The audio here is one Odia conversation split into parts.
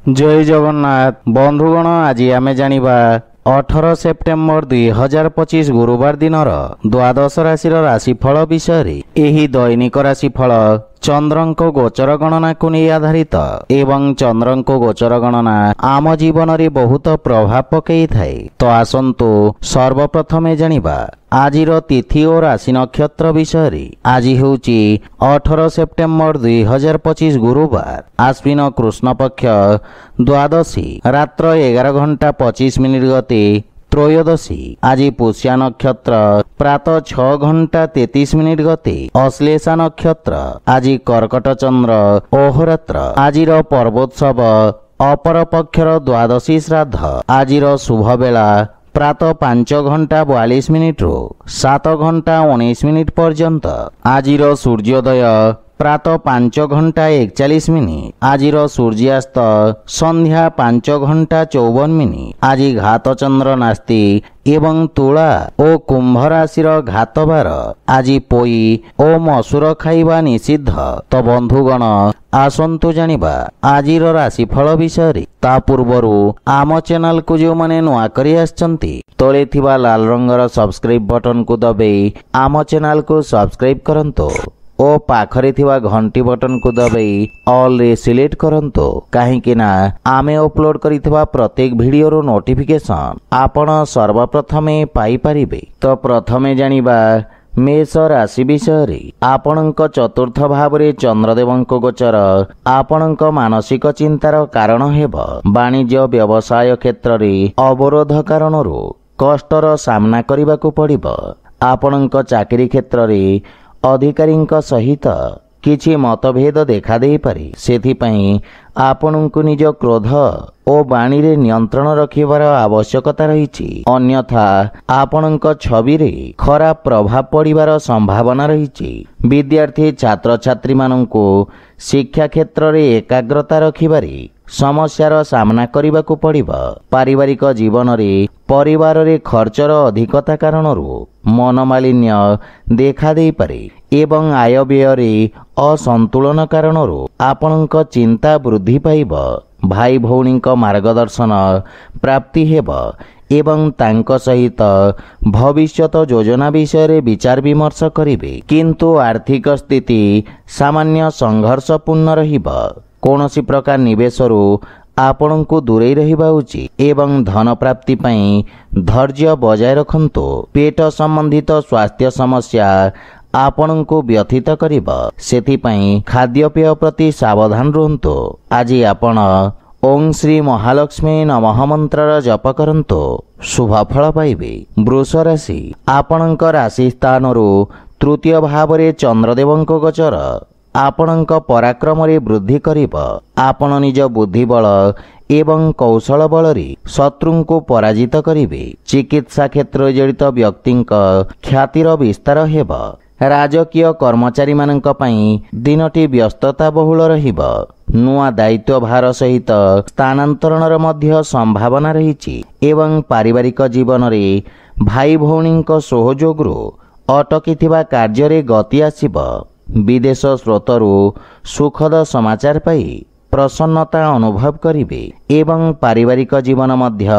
जय जगन्नाथ बंधुगण आज आमे जानिबा 18 सेप्टेम्बर 2025 गुरुवार दिनर द्वादश राशि राशिफल विषय। एही दैनिक राशिफल चंद्रंक गोचर गणना को नहीं आधारित एवं चंद्रंक गोचर गणना आम जीवन रे बहुत प्रभाव पकई थाए। तो आसंतु सर्वप्रथमे जानिबा आजिर तिथि और राशि नक्षत्र विषय। आज हेउची 18 सेप्टेम्बर 2025 गुरुवार आश्विन कृष्ण पक्ष द्वादशी रात्र 11:25 गते त्रयोदशी। आज पुष्या नक्षत्र प्रातः 6:33 गते अश्लेषा नक्षत्र। आज कर्कट चंद्र अहोरात्र। आजिर पर्वोत्सव अपर पक्षर द्वादशी श्राद्ध। आजिर शुभ बेला प्रातः 5:42 रु 7:19 पर्यंत। आजिर सूर्योदय प्रातः 5:41। आजिर सूर्यास्त संध्या 5:54। आज घात चंद्र नास्ति एवं तुला और कुंभ राशि घातबार। आज पोई और मसूर खाइबा निषिद्ध। तो बंधुगण आसंतु जानिबा आजिर राशिफल विषय। ता पूर्वरु आम चैनल को जो माने नुआ करी आछंती तळे थिबा लाल रंगर सब्सक्राइब बटन को दबाई आम चैनल को सब्सक्राइब करंतो ओ पाखरे थिबा घंटी बटन को दबाई ऑल रे सिलेक्ट करंतो। काहेकि ना आमे अपलोड करिथिबा प्रत्येक वीडियो रो नोटिफिकेशन आपण सर्वप्रथमे पाई परिबे। तो प्रथमे जानिबा मेष राशि विषय। आपणक चतुर्थ भावरे चंद्रदेवंक गोचर आपणक मानसिक चिंतार कारण हेब। वाणिज्य व्यवसाय क्षेत्र रे अवरोध कारणरू कष्टर सामना करिबाकू पड़िबो। आपणक चाकरी क्षेत्र रे अधिकारींक सहित किछि मतभेद देखा दे पारे। सेथिपई आपणଙ୍କୁ निज क्रोध और वाणी रे नियंत्रण रखिबार आवश्यकता रहिछि। अन्यथा आपणଙ୍କ छवि रे खराब प्रभाव पड़िबार संभावना रहिछि। विद्यार्थी छात्र छात्री माननको शिक्षा क्षेत्र रे एकाग्रता रखिबारे समस्यार सामना करिबाकू पड़िबो। पारिवारिक जीवन रे परिवार रे खर्चर अधिकता कारणरू मनमालिन्य देखा दे पारे एवं आय व्यय रे असंतुलन कारणरू आपणଙ୍କ चिंता वृद्धि पाइब। भाई भौणीक मार्गदर्शन प्राप्ति हेब एवं तांक सहित भविष्यत योजना विषय रे विचार विमर्श करिवे। किंतु आर्थिक स्थिति सामान्य संघर्षपूर्ण रहिब। कौनसी प्रकार निवेशरू आपणଙ୍କୁ दूरे रहिबा उचित एवं धन प्राप्ति पई धैर्य बजाय रखंतो। पेट संबंधित स्वास्थ्य समस्या आपणଙ୍କୁ व्यथित करिब। सेथिपई खाद्यपेय प्रति सावधान रहंतो। आज आपण ओं श्री महालक्ष्मी नमः मंत्र जप करंतो शुभ फल पाइबे। वृष राशि आपणଙ୍କ राशि स्थानरू तृतीय भावरे चंद्रदेवंक गोचर आपणଙ୍କ पराक्रम रे वृद्धि करिब। आपण निज बुद्धिबल एवं कौशल बल रे शत्रु को पराजित करिवे। चिकित्सा क्षेत्र जड़ित व्यक्तिंक ख्यातिर विस्तार हेब। राजकीय कर्मचारी मानक पई दिनटी व्यस्तता बहुल रहिब। नुआ दायित्व भार सहित स्थानांतरणर मध्य संभावना रहिछि एवं पारिवारिक जीवन रे भाई भौणींक सहयोगरू अटकीथिबा कार्य रे गति आसिब। विदेश स्रोतरू सुखद समाचार पाई प्रसन्नता अनुभव करिवे एवं पारिवारिक जीवन मध्य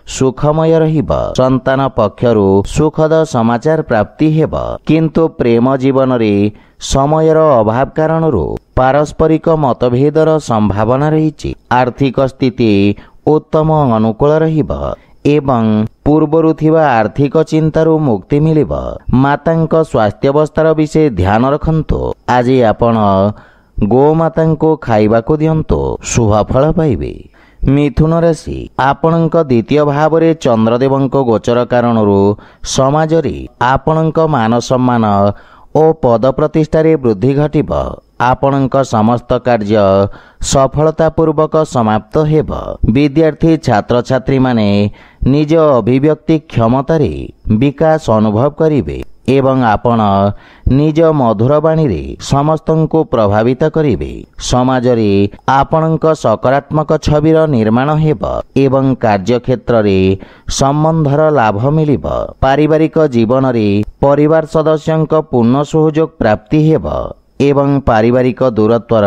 सुखमय रहिब। संतान पक्षरू सुखद समाचार प्राप्ति हेब। किंतु प्रेम जीवन रे समयर अभाव कारणरू पारस्परिक मतभेदर संभावना रहिछि। आर्थिक स्थिति उत्तम अनुकूल रहिब एवं पूर्वरु थिबा आर्थिक चिंतारू मुक्ति मिलिब। मातांक स्वास्थ्यावस्थार विषय ध्यान रखंतो। आज आपण गोमातांको खाइबाकू दियंतो शुभ फल पाइबे। मिथुन राशि आपणଙ୍କ द्वितीय भावरे चंद्रदेवंक गोचर कारणरू समाज रे आपणଙ୍କ मान सम्मान और पद प्रतिष्ठा रे वृद्धि घटिब। आपणଙ୍କ समस्त कार्य सफलता पूर्वक समाप्त हेब। विद्यार्थी छात्र छात्री माने निज अभिव्यक्ति क्षमता रे विकास अनुभव करिवे एवं आपण निज मधुर वाणी रे समस्तंको प्रभावित करिवे। समाज रे आपणଙ୍କ सकारात्मक छविर निर्माण हेब एवं कार्य क्षेत्र रे संबंधर लाभ मिलिब। पारिवारिक जीवन रे परिवार सदस्यंक पूर्ण सहयोग प्राप्ति हेब। ଏବଂ ପାରିବାରିକ ଦୂରତ୍ୱର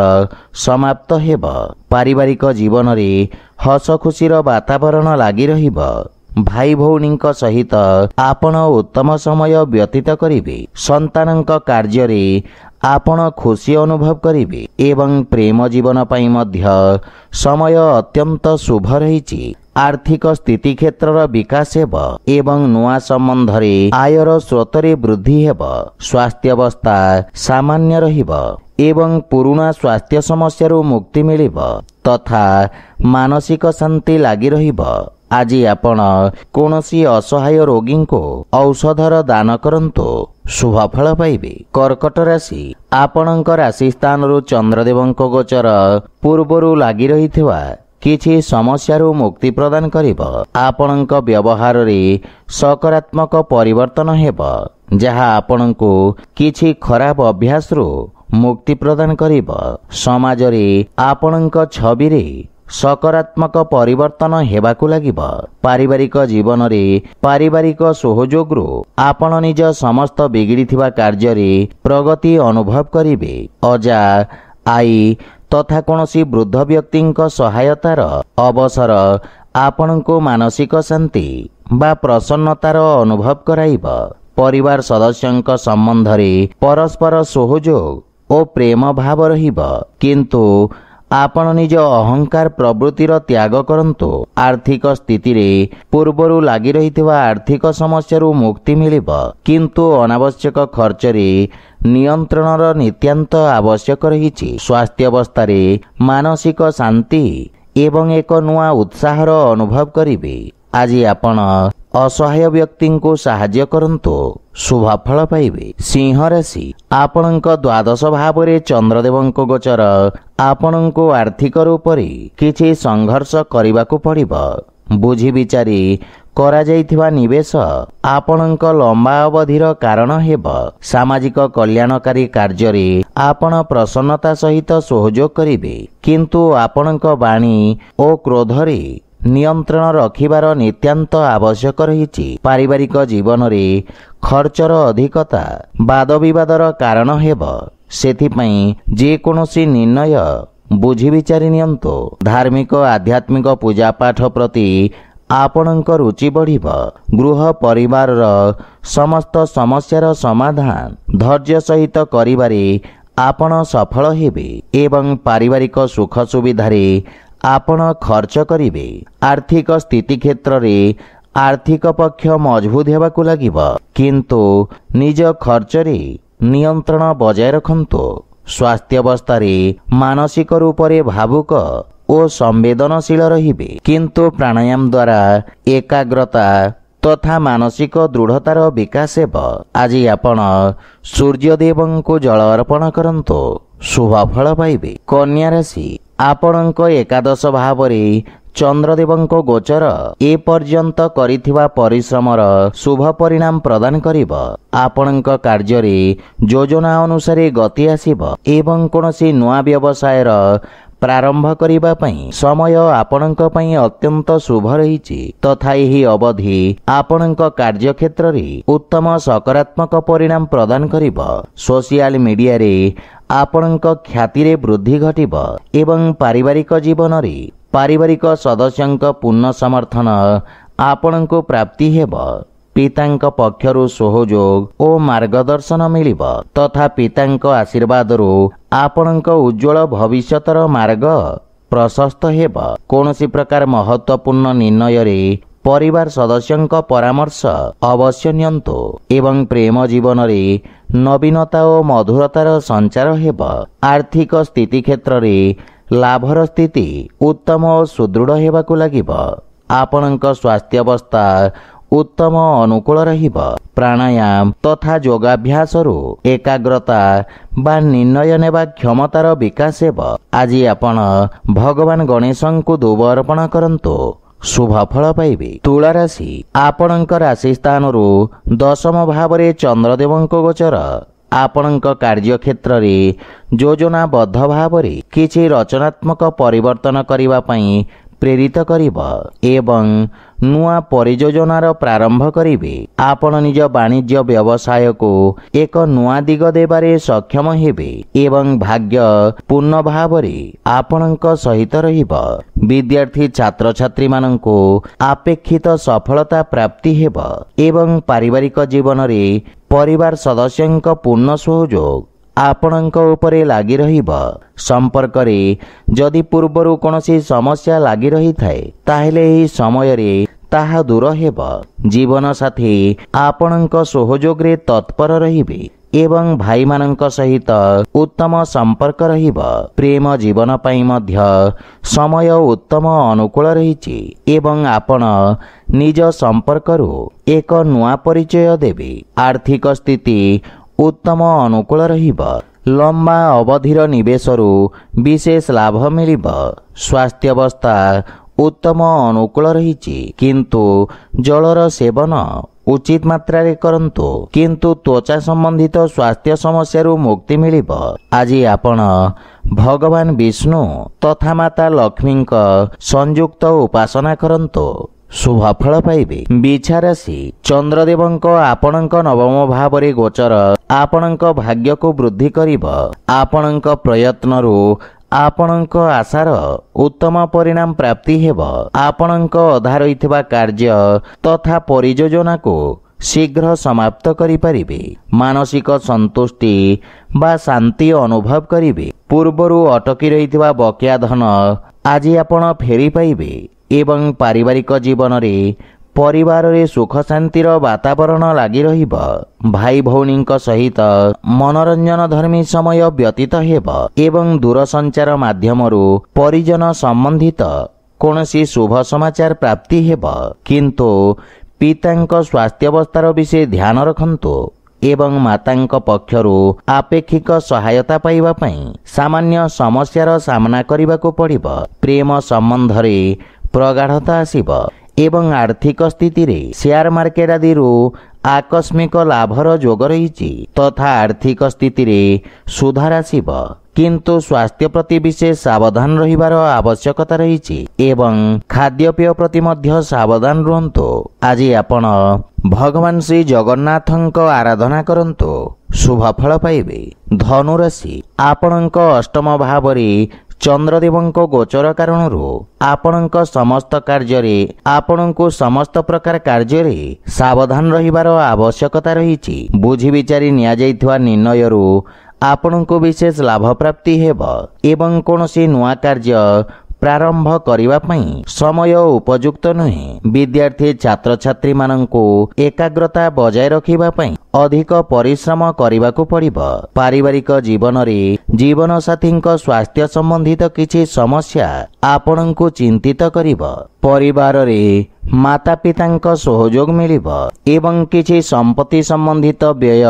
ସମାପ୍ତ ହେବ। ପାରିବାରିକ ଜୀବନରେ ହସ ଖୁସିର ବାତାବରଣ ଲାଗି ରହିବ। ଭାଇ ଭଉଣୀଙ୍କ ସହିତ ଆପଣ ଉତ୍ତମ ସମୟ ବ୍ୟତୀତ କରିବେ। ସନ୍ତାନଙ୍କ କାର୍ଯ୍ୟରେ ଆପଣ ଖୁସି ଅନୁଭବ କରିବେ ଏବଂ ପ୍ରେମ ଜୀବନ ପାଇଁ ମଧ୍ୟ ସମୟ ଅତ୍ୟନ୍ତ ଶୁଭ ରହିଛି। ଆର୍ଥିକ ସ୍ଥିତି କ୍ଷେତ୍ରର ବିକାଶ ହେବ ଏବଂ ନୂଆ ସମ୍ବନ୍ଧରେ ଆୟର ସ୍ରୋତରେ ବୃଦ୍ଧି ହେବ। ସ୍ୱାସ୍ଥ୍ୟାବସ୍ଥା ସାମାନ୍ୟ ରହିବ ଏବଂ ପୁରୁଣା ସ୍ୱାସ୍ଥ୍ୟ ସମସ୍ୟାରୁ ମୁକ୍ତି ମିଳିବ ତଥା ମାନସିକ ଶାନ୍ତି ଲାଗି ରହିବ। ଆଜି ଆପଣ କୌଣସି ଅସହାୟ ରୋଗୀଙ୍କୁ ଔଷଧର ଦାନ କରନ୍ତୁ, ଶୁଭ ଫଳ ପାଇବେ। କର୍କଟ ରାଶି, ଆପଣଙ୍କ ରାଶି ସ୍ଥାନରୁ ଚନ୍ଦ୍ରଦେବଙ୍କ ଗୋଚର ପୂର୍ବରୁ ଲାଗି ରହିଥିବା କିଛି ସମସ୍ୟାରୁ ମୁକ୍ତି ପ୍ରଦାନ କରିବ। ଆପଣଙ୍କ ବ୍ୟବହାରରେ ସକାରାତ୍ମକ ପରିବର୍ତ୍ତନ ହେବ, ଯାହା ଆପଣଙ୍କୁ କିଛି ଖରାପ ଅଭ୍ୟାସରୁ ମୁକ୍ତି ପ୍ରଦାନ କରିବ। ସମାଜରେ ଆପଣଙ୍କ ଛବିରେ ସକାରାତ୍ମକ ପରିବର୍ତ୍ତନ ହେବାକୁ ଲାଗିବ। ପାରିବାରିକ ଜୀବନରେ ପାରିବାରିକ ସହଯୋଗରୁ ଆପଣ ନିଜ ସମସ୍ତ ବିଗିଡ଼ିଥିବା କାର୍ଯ୍ୟରେ ପ୍ରଗତି ଅନୁଭବ କରିବେ। ଅଜା, ଆଈ ତଥା କୌଣସି ବୃଦ୍ଧ ବ୍ୟକ୍ତିଙ୍କ ସହାୟତାର ଅବସର ଆପଣଙ୍କୁ ମାନସିକ ଶାନ୍ତି ବା ପ୍ରସନ୍ନତାର ଅନୁଭବ କରାଇବ। ପରିବାର ସଦସ୍ୟଙ୍କ ସମ୍ବନ୍ଧରେ ପରସ୍ପର ସହଯୋଗ ଓ ପ୍ରେମ ଭାବ ରହିବ, କିନ୍ତୁ ଆପଣ ନିଜ ଅହଙ୍କାର ପ୍ରବୃତ୍ତିର ତ୍ୟାଗ କରନ୍ତୁ। ଆର୍ଥିକ ସ୍ଥିତିରେ ପୂର୍ବରୁ ଲାଗି ରହିଥିବା ଆର୍ଥିକ ସମସ୍ୟାରୁ ମୁକ୍ତି ମିଳିବ, କିନ୍ତୁ ଅନାବଶ୍ୟକ ଖର୍ଚ୍ଚରେ ନିୟନ୍ତ୍ରଣର ନିତ୍ୟାନ୍ତ ଆବଶ୍ୟକ ରହିଛି। ସ୍ୱାସ୍ଥ୍ୟାବସ୍ଥାରେ ମାନସିକ ଶାନ୍ତି ଏବଂ ଏକ ନୂଆ ଉତ୍ସାହର ଅନୁଭବ କରିବେ। ଆଜି ଆପଣ ଅସହାୟ ବ୍ୟକ୍ତିଙ୍କୁ ସାହାଯ୍ୟ କରନ୍ତୁ, ଶୁଭ ଫଳ ପାଇବେ। ସିଂହ ରାଶି, ଆପଣଙ୍କ ଦ୍ୱାଦଶ ଭାବରେ ଚନ୍ଦ୍ରଦେବଙ୍କ ଗୋଚର ଆପଣଙ୍କୁ ଆର୍ଥିକ ରୂପରେ କିଛି ସଂଘର୍ଷ କରିବାକୁ ପଡ଼ିବ। ବୁଝି ବିଚାରି କରାଯାଇଥିବା ନିବେଶ ଆପଣଙ୍କ ଲମ୍ବା ଅବଧିର କାରଣ ହେବ। ସାମାଜିକ କଲ୍ୟାଣକାରୀ କାର୍ଯ୍ୟରେ ଆପଣ ପ୍ରସନ୍ନତା ସହିତ ସହଯୋଗ କରିବେ, କିନ୍ତୁ ଆପଣଙ୍କ ବାଣୀ ଓ କ୍ରୋଧରେ ନିୟନ୍ତ୍ରଣ ରଖିବାର ନିତ୍ୟାନ୍ତ ଆବଶ୍ୟକ ରହିଛି। ପାରିବାରିକ ଜୀବନରେ ଖର୍ଚ୍ଚର ଅଧିକତା ବାଦବିବାଦର କାରଣ ହେବ, ସେଥିପାଇଁ ଯେକୌଣସି ନିର୍ଣ୍ଣୟ ବୁଝି ବିଚାରି ନିଅନ୍ତୁ। ଧାର୍ମିକ ଆଧ୍ୟାତ୍ମିକ ପୂଜାପାଠ ପ୍ରତି ଆପଣଙ୍କ ରୁଚି ବଢ଼ିବ। ଗୃହ ପରିବାରର ସମସ୍ତ ସମସ୍ୟାର ସମାଧାନ ଧୈର୍ଯ୍ୟ ସହିତ କରିବାରେ ଆପଣ ସଫଳ ହେବେ ଏବଂ ପାରିବାରିକ ସୁଖ ସୁବିଧାରେ ଆପଣ ଖର୍ଚ୍ଚ କରିବେ। ଆର୍ଥିକ ସ୍ଥିତି କ୍ଷେତ୍ରରେ ଆର୍ଥିକ ପକ୍ଷ ମଜବୁତ ହେବାକୁ ଲାଗିବ, କିନ୍ତୁ ନିଜ ଖର୍ଚ୍ଚରେ ନିୟନ୍ତ୍ରଣ ବଜାୟ ରଖନ୍ତୁ। ସ୍ୱାସ୍ଥ୍ୟାବସ୍ଥାରେ ମାନସିକ ରୂପରେ ଭାବୁକ ଓ ସମ୍ବେଦନଶୀଳ ରହିବେ, କିନ୍ତୁ ପ୍ରାଣାୟାମ ଦ୍ୱାରା ଏକାଗ୍ରତା ତଥା ମାନସିକ ଦୃଢ଼ତାର ବିକାଶ ହେବ। ଆଜି ଆପଣ ସୂର୍ଯ୍ୟଦେବଙ୍କୁ ଜଳ ଅର୍ପଣ କରନ୍ତୁ, ଶୁଭ ଫଳ ପାଇବେ। କନ୍ୟା ରାଶି, ଆପଣଙ୍କ ଏକାଦଶ ଭାବରେ ଚନ୍ଦ୍ରଦେବଙ୍କ ଗୋଚର ଏପର୍ଯ୍ୟନ୍ତ କରିଥିବା ପରିଶ୍ରମର ଶୁଭ ପରିଣାମ ପ୍ରଦାନ କରିବ। ଆପଣଙ୍କ କାର୍ଯ୍ୟରେ ଯୋଜନା ଅନୁସାରେ ଗତି ଆସିବ ଏବଂ କୌଣସି ନୂଆ ବ୍ୟବସାୟର ପ୍ରାରମ୍ଭ କରିବା ପାଇଁ ସମୟ ଆପଣଙ୍କ ପାଇଁ ଅତ୍ୟନ୍ତ ଶୁଭ ରହିଛି ତଥା ଏହି ଅବଧି ଆପଣଙ୍କ କାର୍ଯ୍ୟକ୍ଷେତ୍ରରେ ଉତ୍ତମ ସକାରାତ୍ମକ ପରିଣାମ ପ୍ରଦାନ କରିବ। ସୋସିଆଲ ମିଡ଼ିଆରେ ଆପଣଙ୍କ ଖ୍ୟାତିରେ ବୃଦ୍ଧି ଘଟିବ ଏବଂ ପାରିବାରିକ ଜୀବନରେ ପାରିବାରିକ ସଦସ୍ୟଙ୍କ ପୂର୍ଣ୍ଣ ସମର୍ଥନ ଆପଣଙ୍କୁ ପ୍ରାପ୍ତି ହେବ। ପିତାଙ୍କ ପକ୍ଷରୁ ସହଯୋଗ ଓ ମାର୍ଗଦର୍ଶନ ମିଳିବ ତଥା ପିତାଙ୍କ ଆଶୀର୍ବାଦରୁ ଆପଣଙ୍କ ଉଜ୍ଜଳ ଭବିଷ୍ୟତର ମାର୍ଗ ପ୍ରଶସ୍ତ ହେବ। କୌଣସି ପ୍ରକାର ମହତ୍ୱପୂର୍ଣ୍ଣ ନିର୍ଣ୍ଣୟରେ ପରିବାର ସଦସ୍ୟଙ୍କ ପରାମର୍ଶ ଅବଶ୍ୟ ନିଅନ୍ତୁ ଏବଂ ପ୍ରେମ ଜୀବନରେ ନବୀନତା ଓ ମଧୁରତାର ସଞ୍ଚାର ହେବ। ଆର୍ଥିକ ସ୍ଥିତି କ୍ଷେତ୍ରରେ ଲାଭର ସ୍ଥିତି ଉତ୍ତମ ଓ ସୁଦୃଢ଼ ହେବାକୁ ଲାଗିବ। ଆପଣଙ୍କ ସ୍ୱାସ୍ଥ୍ୟାବସ୍ଥା ଉତ୍ତମ ଅନୁକୂଳ ରହିବ। ପ୍ରାଣାୟାମ ତଥା ଯୋଗାଭ୍ୟାସରୁ ଏକାଗ୍ରତା ବା ନିର୍ଣ୍ଣୟ ନେବା କ୍ଷମତାର ବିକାଶ ହେବ। ଆଜି ଆପଣ ଭଗବାନ ଗଣେଶଙ୍କୁ ଦୁବ ଅର୍ପଣ କରନ୍ତୁ, ଶୁଭ ଫଳ ପାଇବେ। ତୁଳା ରାଶି, ଆପଣଙ୍କ ରାଶି ସ୍ଥାନରୁ ଦଶମ ଭାବରେ ଚନ୍ଦ୍ରଦେବଙ୍କ ଗୋଚର ଆପଣଙ୍କ କାର୍ଯ୍ୟକ୍ଷେତ୍ରରେ ଯୋଜନାବଦ୍ଧ ଭାବରେ କିଛି ରଚନାତ୍ମକ ପରିବର୍ତ୍ତନ କରିବା ପାଇଁ ପ୍ରେରିତ କରିବ ଏବଂ ନୂଆ ପରିଯୋଜନାର ପ୍ରାରମ୍ଭ କରିବେ। ଆପଣ ନିଜ ବାଣିଜ୍ୟ ବ୍ୟବସାୟକୁ ଏକ ନୂଆ ଦିଗ ଦେବାରେ ସକ୍ଷମ ହେବେ ଏବଂ ଭାଗ୍ୟ ପୂର୍ଣ୍ଣ ଭାବରେ ଆପଣଙ୍କ ସହିତ ରହିବ। ବିଦ୍ୟାର୍ଥୀ ଛାତ୍ରଛାତ୍ରୀମାନଙ୍କୁ ଆପେକ୍ଷିତ ସଫଳତା ପ୍ରାପ୍ତି ହେବ ଏବଂ ପାରିବାରିକ ଜୀବନରେ ପରିବାର ସଦସ୍ୟଙ୍କ ପୂର୍ଣ୍ଣ ସହଯୋଗ ଆପଣଙ୍କ ଉପରେ ଲାଗି ରହିବ। ସମ୍ପର୍କରେ ଯଦି ପୂର୍ବରୁ କୌଣସି ସମସ୍ୟା ଲାଗି ରହିଥାଏ ତାହେଲେ ଏହି ସମୟରେ ତାହା ଦୂର ହେବ। ଜୀବନସାଥୀ ଆପଣଙ୍କ ସହଯୋଗରେ ତତ୍ପର ରହିବେ ଏବଂ ଭାଇମାନଙ୍କ ସହିତ ଉତ୍ତମ ସମ୍ପର୍କ ରହିବ। ପ୍ରେମ ଜୀବନ ପାଇଁ ମଧ୍ୟ ସମୟ ଉତ୍ତମ ଅନୁକୂଳ ରହିଛି ଏବଂ ଆପଣ ନିଜ ସମ୍ପର୍କରୁ ଏକ ନୂଆ ପରିଚୟ ଦେବେ। ଆର୍ଥିକ ସ୍ଥିତି ଉତ୍ତମ ଅନୁକୂଳ ରହିବ। ଲମ୍ବା ଅବଧିର ନିବେଶରୁ ବିଶେଷ ଲାଭ ମିଳିବ। ସ୍ୱାସ୍ଥ୍ୟାବସ୍ଥା ଉତ୍ତମ ଅନୁକୂଳ ରହିଛି, କିନ୍ତୁ ଜଳର ସେବନ ଉଚିତ ମାତ୍ରାରେ କରନ୍ତୁ, କିନ୍ତୁ ତ୍ୱଚା ସମ୍ବନ୍ଧିତ ସ୍ୱାସ୍ଥ୍ୟ ସମସ୍ୟାରୁ ମୁକ୍ତି ମିଳିବ। ଆଜି ଆପଣ ଭଗବାନ ବିଷ୍ଣୁ ତଥା ମାତା ଲକ୍ଷ୍ମୀଙ୍କ ସଂଯୁକ୍ତ ଉପାସନା କରନ୍ତୁ, ଶୁଭ ଫଳ ପାଇବେ। ବିଛା ରାଶି ଚନ୍ଦ୍ରଦେବଙ୍କ ଆପଣଙ୍କ ନବମ ଭାବରେ ଗୋଚର ଆପଣଙ୍କ ଭାଗ୍ୟକୁ ବୃଦ୍ଧି କରିବ। ଆପଣଙ୍କ ପ୍ରୟତ୍ନରୁ ଆପଣଙ୍କ ଆଶାର ଉତ୍ତମ ପରିଣାମ ପ୍ରାପ୍ତି ହେବ। ଆପଣଙ୍କ ଅଧା ରହିଥିବା କାର୍ଯ୍ୟ ତଥା ପରିଯୋଜନାକୁ ଶୀଘ୍ର ସମାପ୍ତ କରିପାରିବେ। ମାନସିକ ସନ୍ତୁଷ୍ଟି ବା ଶାନ୍ତି ଅନୁଭବ କରିବେ। ପୂର୍ବରୁ ଅଟକି ରହିଥିବା ବକେୟା ଧନ ଆଜି ଆପଣ ଫେରି ପାଇବେ ଏବଂ ପାରିବାରିକ ଜୀବନରେ ପରିବାରରେ ସୁଖ ଶାନ୍ତିର ବାତାବରଣ ଲାଗି ରହିବ। ଭାଇ ଭଉଣୀଙ୍କ ସହିତ ମନୋରଞ୍ଜନ ଧର୍ମୀ ସମୟ ବ୍ୟତୀତ ହେବ ଏବଂ ଦୂରସଞ୍ଚାର ମାଧ୍ୟମରୁ ପରିଜନ ସମ୍ବନ୍ଧିତ କୌଣସି ଶୁଭ ସମାଚାର ପ୍ରାପ୍ତି ହେବ, କିନ୍ତୁ ପିତାଙ୍କ ସ୍ୱାସ୍ଥ୍ୟାବସ୍ଥାର ବିଷୟ ଧ୍ୟାନ ରଖନ୍ତୁ ଏବଂ ମାତାଙ୍କ ପକ୍ଷରୁ ଆପେକ୍ଷିକ ସହାୟତା ପାଇବା ପାଇଁ ସାମାନ୍ୟ ସମସ୍ୟାର ସାମ୍ନା କରିବାକୁ ପଡ଼ିବ। ପ୍ରେମ ସମ୍ବନ୍ଧରେ ପ୍ରଗାଢ଼ତା ଆସିବ ଏବଂ ଆର୍ଥିକ ସ୍ଥିତିରେ ସେୟାର ମାର୍କେଟ ଆଦିରୁ ଆକସ୍ମିକ ଲାଭର ଯୋଗ ରହିଛି ତଥା ଆର୍ଥିକ ସ୍ଥିତିରେ ସୁଧାର ଆସିବ, କିନ୍ତୁ ସ୍ୱାସ୍ଥ୍ୟ ପ୍ରତି ବିଶେଷ ସାବଧାନ ରହିବାର ଆବଶ୍ୟକତା ରହିଛି ଏବଂ ଖାଦ୍ୟପେୟ ପ୍ରତି ମଧ୍ୟ ସାବଧାନ ରୁହନ୍ତୁ। ଆଜି ଆପଣ ଭଗବାନ ଶ୍ରୀ ଜଗନ୍ନାଥଙ୍କ ଆରାଧନା କରନ୍ତୁ, ଶୁଭ ଫଳ ପାଇବେ। ଧନୁରାଶି ଆପଣଙ୍କ ଅଷ୍ଟମ ଭାବରେ ଚନ୍ଦ୍ରଦେବଙ୍କ ଗୋଚର କାରଣରୁ ଆପଣଙ୍କ ସମସ୍ତ କାର୍ଯ୍ୟରେ ଆପଣଙ୍କୁ ସମସ୍ତ ପ୍ରକାର କାର୍ଯ୍ୟରେ ସାବଧାନ ରହିବାର ଆବଶ୍ୟକତା ରହିଛି। ବୁଝି ବିଚାରି ନିଆଯାଇଥିବା ନିର୍ଣ୍ଣୟରୁ ଆପଣଙ୍କୁ ବିଶେଷ ଲାଭ ପ୍ରାପ୍ତି ହେବ ଏବଂ କୌଣସି ନୂଆ କାର୍ଯ୍ୟ ପ୍ରାରମ୍ଭ କରିବା ପାଇଁ ସମୟ ଉପଯୁକ୍ତ ନୁହେଁ। ବିଦ୍ୟାର୍ଥୀ ଛାତ୍ରଛାତ୍ରୀମାନଙ୍କୁ ଏକାଗ୍ରତା ବଜାୟ ରଖିବା ପାଇଁ ଅଧିକ ପରିଶ୍ରମ କରିବାକୁ ପଡ଼ିବ। ପାରିବାରିକ ଜୀବନରେ ଜୀବନସାଥୀଙ୍କ ସ୍ୱାସ୍ଥ୍ୟ ସମ୍ବନ୍ଧିତ କିଛି ସମସ୍ୟା ଆପଣଙ୍କୁ ଚିନ୍ତିତ କରିବ। ପରିବାରରେ ମାତାପିତାଙ୍କ ସହଯୋଗ ମିଳିବ ଏବଂ କିଛି ସମ୍ପତ୍ତି ସମ୍ବନ୍ଧିତ ବ୍ୟୟ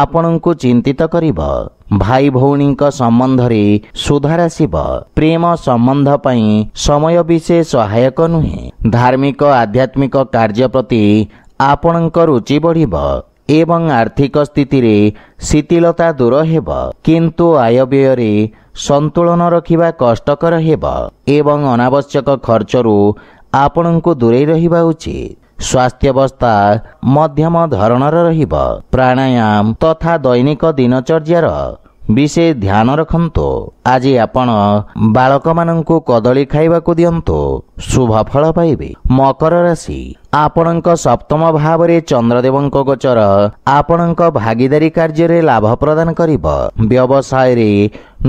ଆପଣଙ୍କୁ ଚିନ୍ତିତ କରିବ। ଭାଇ ଭଉଣୀଙ୍କ ସମ୍ବନ୍ଧରେ ସୁଧାର ଆସିବ। ପ୍ରେମ ସମ୍ବନ୍ଧ ପାଇଁ ସମୟ ବିଶେଷ ସହାୟକ ନୁହେଁ। ଧାର୍ମିକ ଆଧ୍ୟାତ୍ମିକ କାର୍ଯ୍ୟ ପ୍ରତି ଆପଣଙ୍କ ରୁଚି ବଢ଼ିବ ଏବଂ ଆର୍ଥିକ ସ୍ଥିତିରେ ଶିଥିଳତା ଦୂର ହେବ, କିନ୍ତୁ ଆୟବ୍ୟୟରେ ସନ୍ତୁଳନ ରଖିବା କଷ୍ଟକର ହେବ ଏବଂ ଅନାବଶ୍ୟକ ଖର୍ଚ୍ଚରୁ ଆପଣଙ୍କୁ ଦୂରେଇ ରହିବା ଉଚିତ। ସ୍ୱାସ୍ଥ୍ୟାବସ୍ଥା ମଧ୍ୟମ ଧରଣର ରହିବ। ପ୍ରାଣାୟାମ ତଥା ଦୈନିକ ଦିନଚର୍ଯ୍ୟାର ବିଶେଷ ଧ୍ୟାନ ରଖନ୍ତୁ। ଆଜି ଆପଣ ବାଳକମାନଙ୍କୁ କଦଳୀ ଖାଇବାକୁ ଦିଅନ୍ତୁ, ଶୁଭ ଫଳ ପାଇବେ। ମକର ରାଶି ଆପଣଙ୍କ ସପ୍ତମ ଭାବରେ ଚନ୍ଦ୍ରଦେବଙ୍କ ଗୋଚର ଆପଣଙ୍କ ଭାଗିଦାରୀ କାର୍ଯ୍ୟରେ ଲାଭ ପ୍ରଦାନ କରିବ। ବ୍ୟବସାୟରେ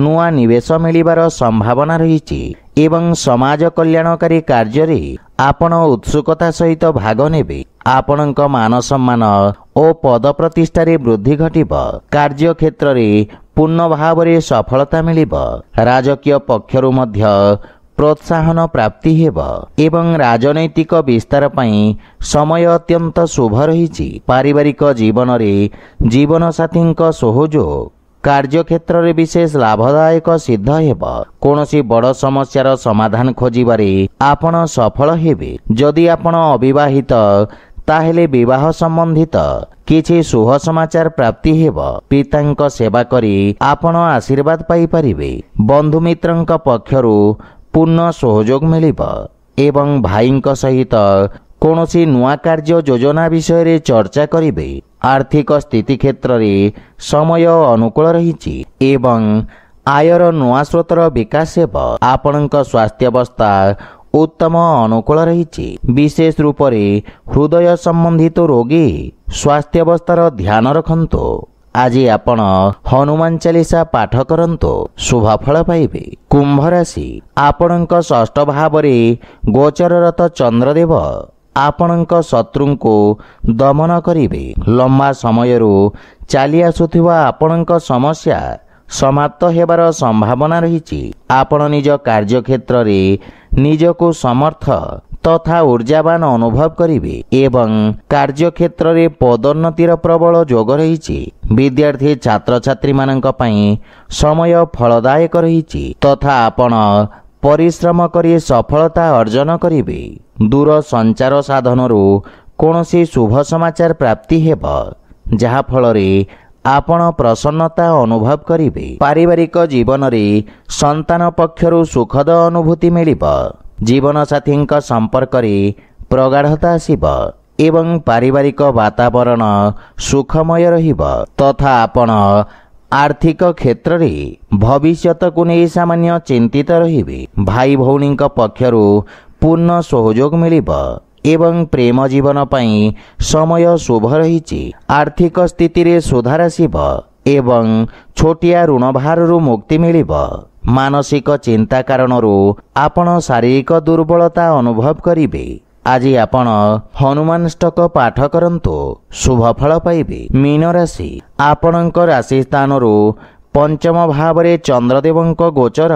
ନୂଆ ନିବେଶ ମିଳିବାର ସମ୍ଭାବନା ରହିଛି ଏବଂ ସମାଜ କଲ୍ୟାଣକାରୀ କାର୍ଯ୍ୟରେ ଆପଣ ଉତ୍ସୁକତା ସହିତ ଭାଗ ନେବେ। ଆପଣଙ୍କ ମାନ ସମ୍ମାନ ଓ ପଦ ପ୍ରତିଷ୍ଠାରେ ବୃଦ୍ଧି ଘଟିବ। କାର୍ଯ୍ୟକ୍ଷେତ୍ରରେ ପୂର୍ଣ୍ଣ ଭାବରେ ସଫଳତା ମିଳିବ। ରାଜକୀୟ ପକ୍ଷରୁ ମଧ୍ୟ ପ୍ରୋତ୍ସାହନ ପ୍ରାପ୍ତି ହେବ ଏବଂ ରାଜନୈତିକ ବିସ୍ତାର ପାଇଁ ସମୟ ଅତ୍ୟନ୍ତ ଶୁଭ ରହିଛି। ପାରିବାରିକ ଜୀବନରେ ଜୀବନସାଥୀଙ୍କ ସହଯୋଗ କାର୍ଯ୍ୟକ୍ଷେତ୍ରରେ ବିଶେଷ ଲାଭଦାୟକ ସିଦ୍ଧ ହେବ। କୌଣସି ବଡ଼ ସମସ୍ୟାର ସମାଧାନ ଖୋଜିବାରେ ଆପଣ ସଫଳ ହେବେ। ଯଦି ଆପଣ ଅବିବାହିତ ତାହେଲେ ବିବାହ ସମ୍ବନ୍ଧିତ କିଛି ଶୁଭ ସମାଚାର ପ୍ରାପ୍ତି ହେବ। ପିତାଙ୍କ ସେବା କରି ଆପଣ ଆଶୀର୍ବାଦ ପାଇପାରିବେ। ବନ୍ଧୁମିତ୍ରଙ୍କ ପକ୍ଷରୁ ପୂର୍ଣ୍ଣ ସହଯୋଗ ମିଳିବ। ଏବଂ ଭାଇଙ୍କ ସହିତ କୌଣସି ନୂଆ କାର୍ଯ୍ୟ ଯୋଜନା ବିଷୟରେ ଚର୍ଚ୍ଚା କରିବେ। ଆର୍ଥିକ ସ୍ଥିତି କ୍ଷେତ୍ରରେ ସମୟ ଅନୁକୂଳ ରହିଛି ଏବଂ ଆୟର ନୂଆ ସ୍ରୋତର ବିକାଶ ହେବ। ଆପଣଙ୍କ ସ୍ୱାସ୍ଥ୍ୟାବସ୍ଥା ଉତ୍ତମ ଅନୁକୂଳ ରହିଛି। ବିଶେଷ ରୂପରେ ହୃଦୟ ସମ୍ବନ୍ଧିତ ରୋଗୀ ସ୍ୱାସ୍ଥ୍ୟାବସ୍ଥାର ଧ୍ୟାନ ରଖନ୍ତୁ। ଆଜି ଆପଣ ହନୁମାନ ଚାଳିଶା ପାଠ କରନ୍ତୁ, ଶୁଭଫଳ ପାଇବେ। କୁମ୍ଭ ରାଶି, ଆପଣଙ୍କ ଷଷ୍ଠ ଭାବରେ ଗୋଚରରତ ଚନ୍ଦ୍ରଦେବ ଆପଣଙ୍କ ଶତ୍ରୁଙ୍କୁ ଦମନ କରିବେ। ଲମ୍ବା ସମୟରୁ ଚାଲି ଆସୁଥିବା ଆପଣଙ୍କ ସମସ୍ୟା ସମାପ୍ତ ହେବାର ସମ୍ଭାବନା ରହିଛି। ଆପଣ ନିଜ କାର୍ଯ୍ୟକ୍ଷେତ୍ରରେ ନିଜକୁ ସମର୍ଥ ତଥା ଊର୍ଜାବାନ ଅନୁଭବ କରିବେ ଏବଂ କାର୍ଯ୍ୟକ୍ଷେତ୍ରରେ ପଦୋନ୍ନତିର ପ୍ରବଳ ଯୋଗ ରହିଛି। ବିଦ୍ୟାର୍ଥୀ ଛାତ୍ରଛାତ୍ରୀମାନଙ୍କ ପାଇଁ ସମୟ ଫଳଦାୟକ ରହିଛି ତଥା ଆପଣ ପରିଶ୍ରମ କରି ସଫଳତା ଅର୍ଜନ କରିବେ। ଦୂର ସଞ୍ଚାର ସାଧନରୁ କୌଣସି ଶୁଭ ସମାଚାର ପ୍ରାପ୍ତି ହେବ, ଯାହାଫଳରେ ଆପଣ ପ୍ରସନ୍ନତା ଅନୁଭବ କରିବେ। ପାରିବାରିକ ଜୀବନରେ ସନ୍ତାନ ପକ୍ଷରୁ ସୁଖଦ ଅନୁଭୂତି ମିଳିବ। ଜୀବନସାଥୀଙ୍କ ସମ୍ପର୍କରେ ପ୍ରଗାଢ଼ତା ଆସିବ ଏବଂ ପାରିବାରିକ ବାତାବରଣ ସୁଖମୟ ରହିବ ତଥା ଆପଣ ଆର୍ଥିକ କ୍ଷେତ୍ରରେ ଭବିଷ୍ୟତକୁ ନେଇ ସାମାନ୍ୟ ଚିନ୍ତିତ ରହିବେ। ଭାଇ ଭଉଣୀଙ୍କ ପକ୍ଷରୁ ପୂର୍ଣ୍ଣ ସହଯୋଗ ମିଳିବ ଏବଂ ପ୍ରେମ ଜୀବନ ପାଇଁ ସମୟ ଶୁଭ ରହିଛି। ଆର୍ଥିକ ସ୍ଥିତିରେ ସୁଧାର ଆସିବ ଏବଂ ଛୋଟିଆ ଋଣ ଭାରରୁ ମୁକ୍ତି ମିଳିବ। ମାନସିକ ଚିନ୍ତା କାରଣରୁ ଆପଣ ଶାରୀରିକ ଦୁର୍ବଳତା ଅନୁଭବ କରିବେ। ଆଜି ଆପଣ ହନୁମାନଷ୍ଟକ ପାଠ କରନ୍ତୁ, ଶୁଭଫଳ ପାଇବେ। ମୀନ ରାଶି, ଆପଣଙ୍କ ରାଶି ସ୍ଥାନରୁ ପଞ୍ଚମ ଭାବରେ ଚନ୍ଦ୍ରଦେବଙ୍କ ଗୋଚର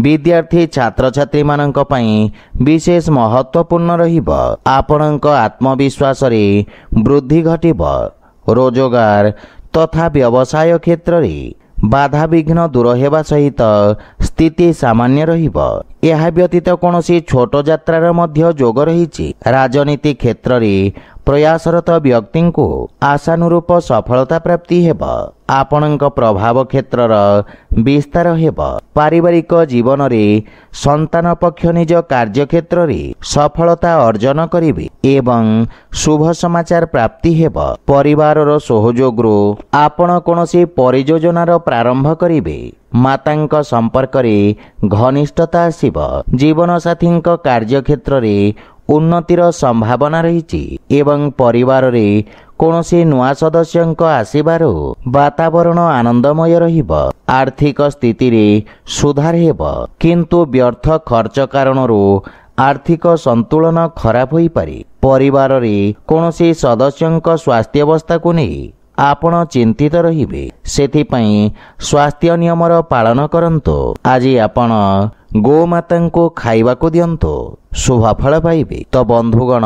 ବିଦ୍ୟାର୍ଥୀ ଛାତ୍ରଛାତ୍ରୀମାନଙ୍କ ପାଇଁ ବିଶେଷ ମହତ୍ୱପୂର୍ଣ୍ଣ ରହିବ। ଆପଣଙ୍କ ଆତ୍ମବିଶ୍ୱାସରେ ବୃଦ୍ଧି ଘଟିବ। ରୋଜଗାର ତଥା ବ୍ୟବସାୟ କ୍ଷେତ୍ରରେ ବାଧାବିଘ୍ନ ଦୂର ହେବା ସହିତ ସ୍ଥିତି ସାମାନ୍ୟ ରହିବ। ଏହା ବ୍ୟତୀତ କୌଣସି ଛୋଟ ଯାତ୍ରାର ମଧ୍ୟ ଯୋଗ ରହିଛି। ରାଜନୀତି କ୍ଷେତ୍ରରେ ପ୍ରୟାସରତ ବ୍ୟକ୍ତିଙ୍କୁ ଆଶାନୁରୂପ ସଫଳତା ପ୍ରାପ୍ତି ହେବ। ଆପଣଙ୍କ ପ୍ରଭାବ କ୍ଷେତ୍ରର ବିସ୍ତାର ହେବ। ପାରିବାରିକ ଜୀବନରେ ସନ୍ତାନ ପକ୍ଷ ନିଜ କାର୍ଯ୍ୟକ୍ଷେତ୍ରରେ ସଫଳତା ଅର୍ଜନ କରିବେ ଏବଂ ଶୁଭ ସମାଚାର ପ୍ରାପ୍ତି ହେବ। ପରିବାରର ସହଯୋଗରୁ ଆପଣ କୌଣସି ପରିଯୋଜନାର ପ୍ରାରମ୍ଭ କରିବେ। ମାତାଙ୍କ ସମ୍ପର୍କରେ ଘନିଷ୍ଠତା ଆସିବ। ଜୀବନସାଥୀଙ୍କ କାର୍ଯ୍ୟକ୍ଷେତ୍ରରେ ଉନ୍ନତିର ସମ୍ଭାବନା ରହିଛି ଏବଂ ପରିବାରରେ କୌଣସି ନୂଆ ସଦସ୍ୟଙ୍କ ଆସିବାରୁ ବାତାବରଣ ଆନନ୍ଦମୟ ରହିବ। ଆର୍ଥିକ ସ୍ଥିତିରେ ସୁଧାର ହେବ, କିନ୍ତୁ ବ୍ୟର୍ଥ ଖର୍ଚ୍ଚ କାରଣରୁ ଆର୍ଥିକ ସନ୍ତୁଳନ ଖରାପ ହୋଇପାରେ। ପରିବାରରେ କୌଣସି ସଦସ୍ୟଙ୍କ ସ୍ୱାସ୍ଥ୍ୟାବସ୍ଥାକୁ ନେଇ ଆପଣ ଚିନ୍ତିତ ରହିବେ, ସେଥିପାଇଁ ସ୍ୱାସ୍ଥ୍ୟ ନିୟମର ପାଳନ କରନ୍ତୁ। ଆଜି ଆପଣ ଗୋମାତାଙ୍କୁ ଖାଇବାକୁ ଦିଅନ୍ତୁ, ଶୁଭଫଳ ପାଇବେ। ତ ବନ୍ଧୁଗଣ,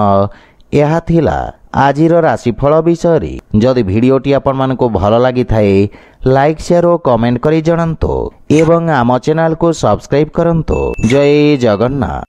ଏହା ଥିଲା ଆଜିର ରାଶିଫଳ ବିଷୟରେ। ଯଦି ଭିଡ଼ିଓଟି ଆପଣମାନଙ୍କୁ ଭଲ ଲାଗିଥାଏ, ଲାଇକ୍ ସେୟାର ଓ କମେଣ୍ଟ କରି ଜଣାନ୍ତୁ ଏବଂ ଆମ ଚ୍ୟାନେଲକୁ ସବସ୍କ୍ରାଇବ୍ କରନ୍ତୁ। ଜୟ ଜଗନ୍ନାଥ।